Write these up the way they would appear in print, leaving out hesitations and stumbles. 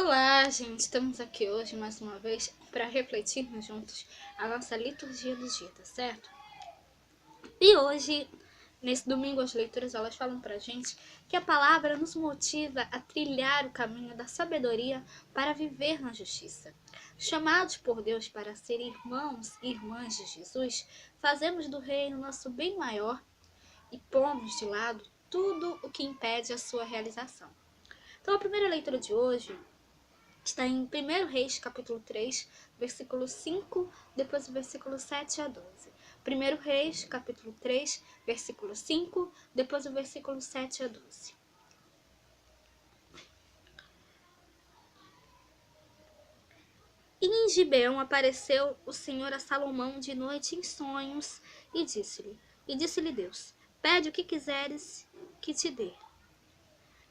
Olá, gente! Estamos aqui hoje mais uma vez para refletirmos juntos a nossa liturgia do dia, tá certo? E hoje, nesse domingo, as leituras elas falam pra gente que a palavra nos motiva a trilhar o caminho da sabedoria para viver na justiça. Chamados por Deus para ser irmãos e irmãs de Jesus, fazemos do reino nosso bem maior e pomos de lado tudo o que impede a sua realização. Então, a primeira leitura de hoje está em 1 Reis, capítulo 3, versículo 5, depois o versículo 7 a 12. 1 Reis, capítulo 3, versículo 5, depois o versículo 7 a 12. E em Gibeão apareceu o Senhor a Salomão de noite em sonhos e disse-lhe Deus, pede o que quiseres que te dê.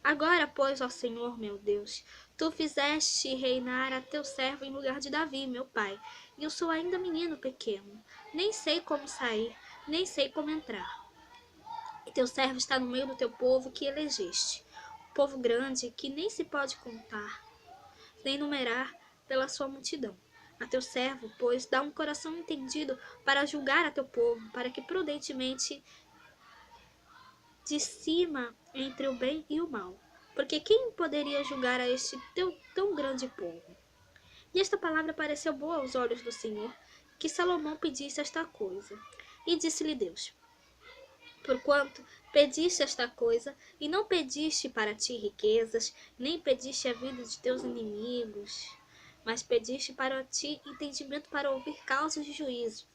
Agora, pois, ó Senhor meu Deus, tu fizeste reinar a teu servo em lugar de Davi, meu pai, e eu sou ainda menino pequeno, nem sei como sair, nem sei como entrar. E teu servo está no meio do teu povo que elegeste, povo grande que nem se pode contar, nem numerar pela sua multidão. A teu servo, pois, dá um coração entendido para julgar a teu povo, para que prudentemente discima entre o bem e o mal. Porque quem poderia julgar a este tão grande povo? E esta palavra pareceu boa aos olhos do Senhor, que Salomão pedisse esta coisa. E disse-lhe Deus, porquanto pediste esta coisa, e não pediste para ti riquezas, nem pediste a vida de teus inimigos, mas pediste para ti entendimento para ouvir causas de juízo.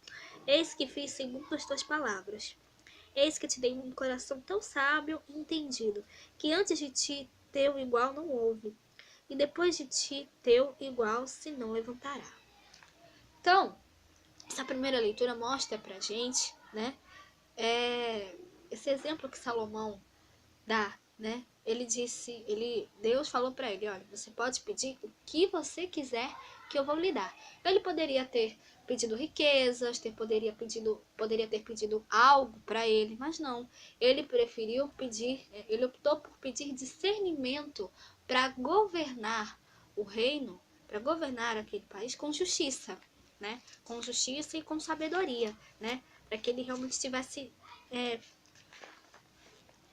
Eis que fiz segundo as tuas palavras. Eis que te dei um coração tão sábio e entendido, que antes de ti teu igual não houve, e depois de ti teu igual se não levantará. Então, essa primeira leitura mostra pra gente, né, esse exemplo que Salomão dá, né? Deus falou para ele, olha, você pode pedir o que você quiser que eu vou lhe dar. Ele poderia ter pedido riquezas, poderia ter pedido algo para ele, mas não. Ele ele optou por pedir discernimento para governar o reino, para governar aquele país com justiça, né? Com justiça e com sabedoria, né? Para que ele realmente tivesse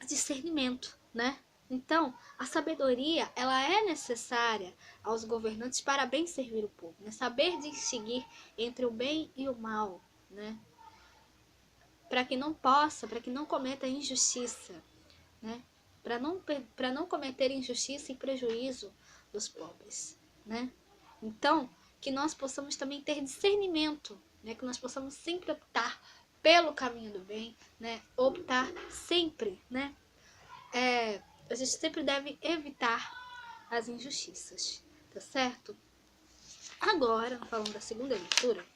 discernimento, né? Então, a sabedoria, ela é necessária aos governantes para bem servir o povo, né? Saber distinguir entre o bem e o mal, né? Para que não cometa injustiça, né? Para não cometer injustiça e prejuízo dos pobres, né? Então, que nós possamos também ter discernimento, né? Que nós possamos sempre optar pelo caminho do bem, né? Optar sempre, né? A gente sempre deve evitar as injustiças, tá certo? Agora, falando da segunda leitura,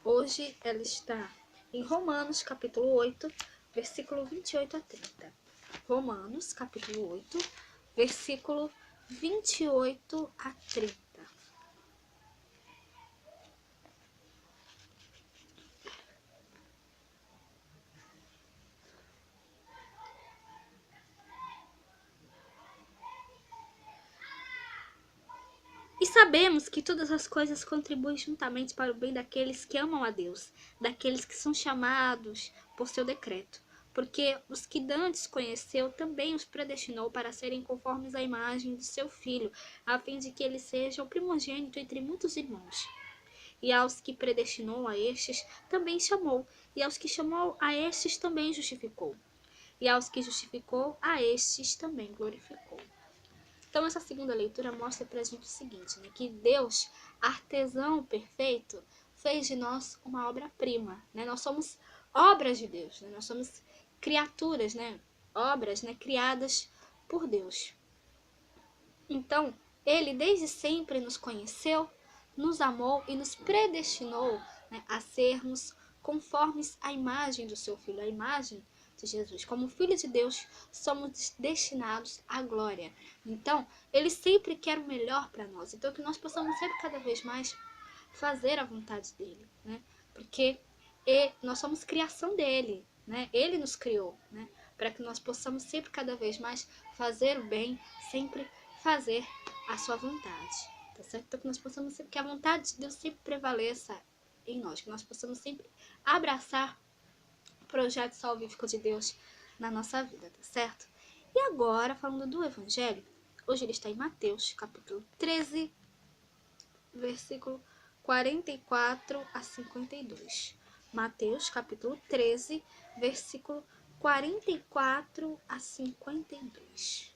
hoje ela está em Romanos, capítulo 8, versículo 28 a 30. Romanos, capítulo 8, versículo 28 a 30. E sabemos que todas as coisas contribuem juntamente para o bem daqueles que amam a Deus, daqueles que são chamados por seu decreto. Porque os que dantes conheceu também os predestinou para serem conformes à imagem de seu Filho, a fim de que ele seja o primogênito entre muitos irmãos. E aos que predestinou a estes também chamou, e aos que chamou a estes também justificou, e aos que justificou a estes também glorificou. Então, essa segunda leitura mostra pra gente o seguinte, né? Que Deus, artesão perfeito, fez de nós uma obra-prima, né? Nós somos obras de Deus, né? Nós somos criaturas, né? Obras, né? Criadas por Deus. Então, Ele desde sempre nos conheceu, nos amou e nos predestinou, né? A sermos conformes à imagem do seu Filho, a imagem de Jesus. Como filho de Deus, somos destinados à glória. Então, Ele sempre quer o melhor para nós. Então, que nós possamos sempre cada vez mais fazer a vontade dEle, né? Porque nós somos criação dEle, né? Ele nos criou, né? Para que nós possamos sempre cada vez mais fazer o bem, sempre fazer a sua vontade, tá certo? Então que nós possamos sempre, que a vontade de Deus sempre prevaleça em nós, que nós possamos sempre abraçar o projeto salvífico de Deus na nossa vida, tá certo? E agora, falando do Evangelho, hoje ele está em Mateus, capítulo 13, versículo 44 a 52. Mateus, capítulo 13, versículo 44 a 52.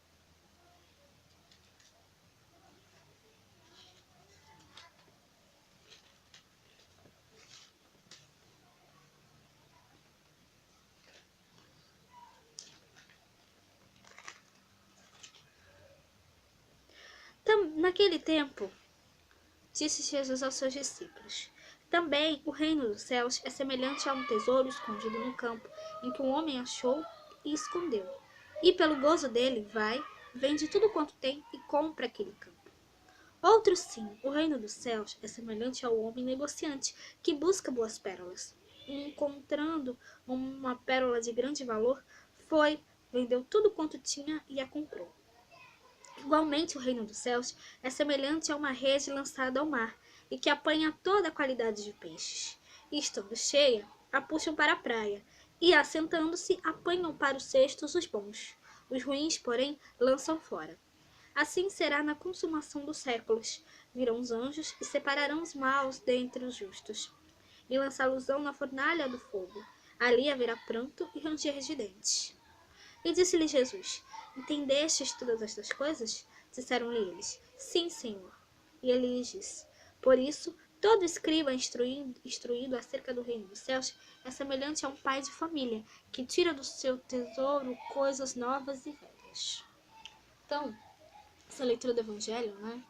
Naquele tempo, disse Jesus aos seus discípulos: Também o reino dos céus é semelhante a um tesouro escondido no campo, em que um homem achou e escondeu. E pelo gozo dele, vai, vende tudo quanto tem e compra aquele campo. Outro sim, o reino dos céus é semelhante ao homem negociante que busca boas pérolas. E, encontrando uma pérola de grande valor, foi, vendeu tudo quanto tinha e a comprou. Igualmente, o reino dos céus é semelhante a uma rede lançada ao mar e que apanha toda a qualidade de peixes. E, estando cheia, a puxam para a praia e, assentando-se, apanham para os cestos os bons. Os ruins, porém, lançam fora. Assim será na consumação dos séculos. Virão os anjos e separarão os maus dentre os justos, e lançá-los-ão na fornalha do fogo. Ali haverá pranto e ranger de dentes. E disse-lhe Jesus: Entendestes todas estas coisas? Disseram-lhe eles: Sim, Senhor. E ele lhes disse: Por isso, todo escriba instruído acerca do reino dos céus é semelhante a um pai de família, que tira do seu tesouro coisas novas e velhas. Então, essa leitura do Evangelho, né,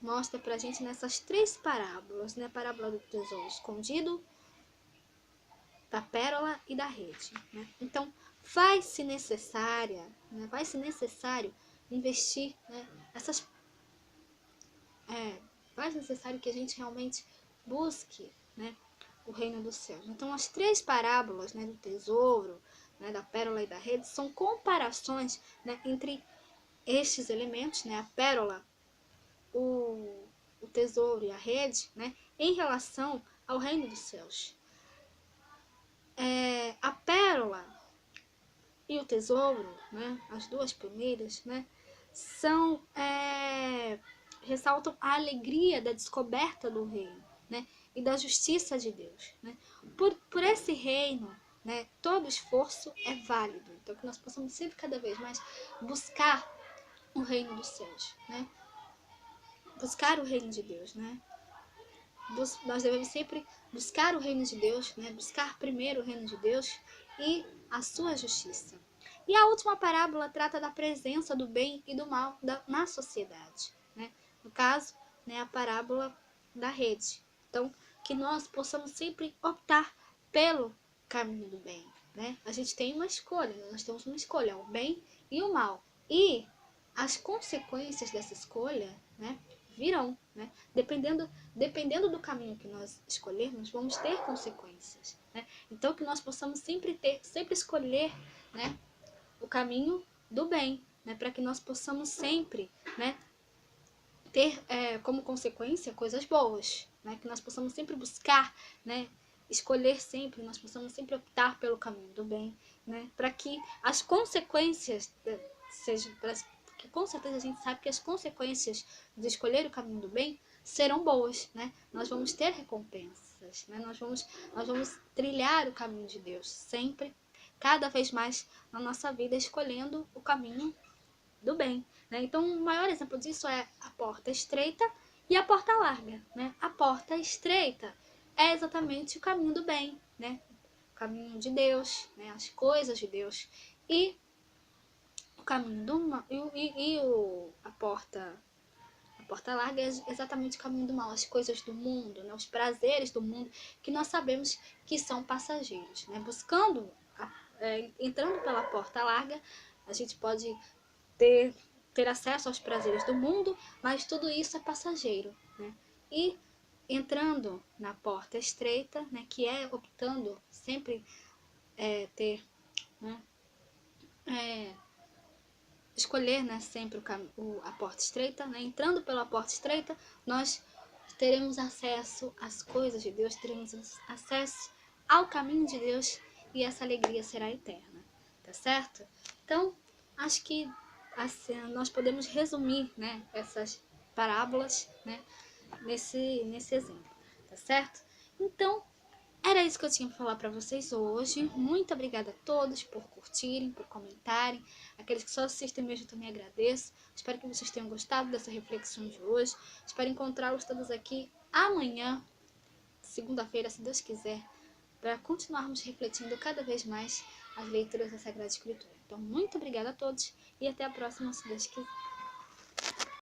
mostra pra gente nessas três parábolas, né, a parábola do tesouro escondido, da pérola e da rede, né? Então, faz-se necessário investir, né, faz necessário que a gente realmente busque, né, o reino dos céus. Então, as três parábolas, né, do tesouro, né, da pérola e da rede, são comparações, né, entre estes elementos, né, a pérola, o tesouro e a rede, né, em relação ao reino dos céus. A pérola e o tesouro, né, as duas primeiras, né, ressaltam a alegria da descoberta do reino, né, e da justiça de Deus, né. Por esse reino, né, todo esforço é válido. Então, que nós possamos sempre cada vez mais buscar o reino dos céus, né, buscar o reino de Deus, né. Nós devemos sempre buscar o reino de Deus, né, buscar primeiro o reino de Deus e a sua justiça. E a última parábola trata da presença do bem e do mal na sociedade, né? No caso, né, a parábola da rede. Então, que nós possamos sempre optar pelo caminho do bem, né? A gente tem uma escolha, nós temos uma escolha, o bem e o mal. E as consequências dessa escolha, né, virão, né? Dependendo do caminho que nós escolhermos, vamos ter consequências, né? Então, que nós possamos sempre escolher, né, o caminho do bem, né, para que nós possamos sempre, né, ter como consequência coisas boas, né, que nós possamos sempre buscar, né, escolher sempre, nós possamos sempre optar pelo caminho do bem, né, para que as consequências sejam, porque com certeza a gente sabe que as consequências de escolher o caminho do bem serão boas, né? Nós vamos ter recompensas, né? Nós vamos trilhar o caminho de Deus sempre, cada vez mais na nossa vida, escolhendo o caminho do bem, né? Então, o maior exemplo disso é a porta estreita e a porta larga, né? A porta estreita é exatamente o caminho do bem, né? O caminho de Deus, né? As coisas de Deus. E o caminho do mal a porta larga é exatamente o caminho do mal, as coisas do mundo, né, os prazeres do mundo que nós sabemos que são passageiros, né? Entrando pela porta larga, a gente pode ter acesso aos prazeres do mundo, mas tudo isso é passageiro, né? E entrando na porta estreita, né, que é optando sempre ter, né, escolher, né, sempre a porta estreita, né? Entrando pela porta estreita, nós teremos acesso às coisas de Deus, teremos acesso ao caminho de Deus e essa alegria será eterna, tá certo? Então, acho que assim, nós podemos resumir, né, essas parábolas, né, nesse exemplo, tá certo? Então, era isso que eu tinha para falar para vocês hoje. Muito obrigada a todos por curtirem, por comentarem. Aqueles que só assistem mesmo, eu também agradeço. Espero que vocês tenham gostado dessa reflexão de hoje. Espero encontrá-los todos aqui amanhã, segunda-feira, se Deus quiser, para continuarmos refletindo cada vez mais as leituras da Sagrada Escritura. Então, muito obrigada a todos e até a próxima, se Deus quiser.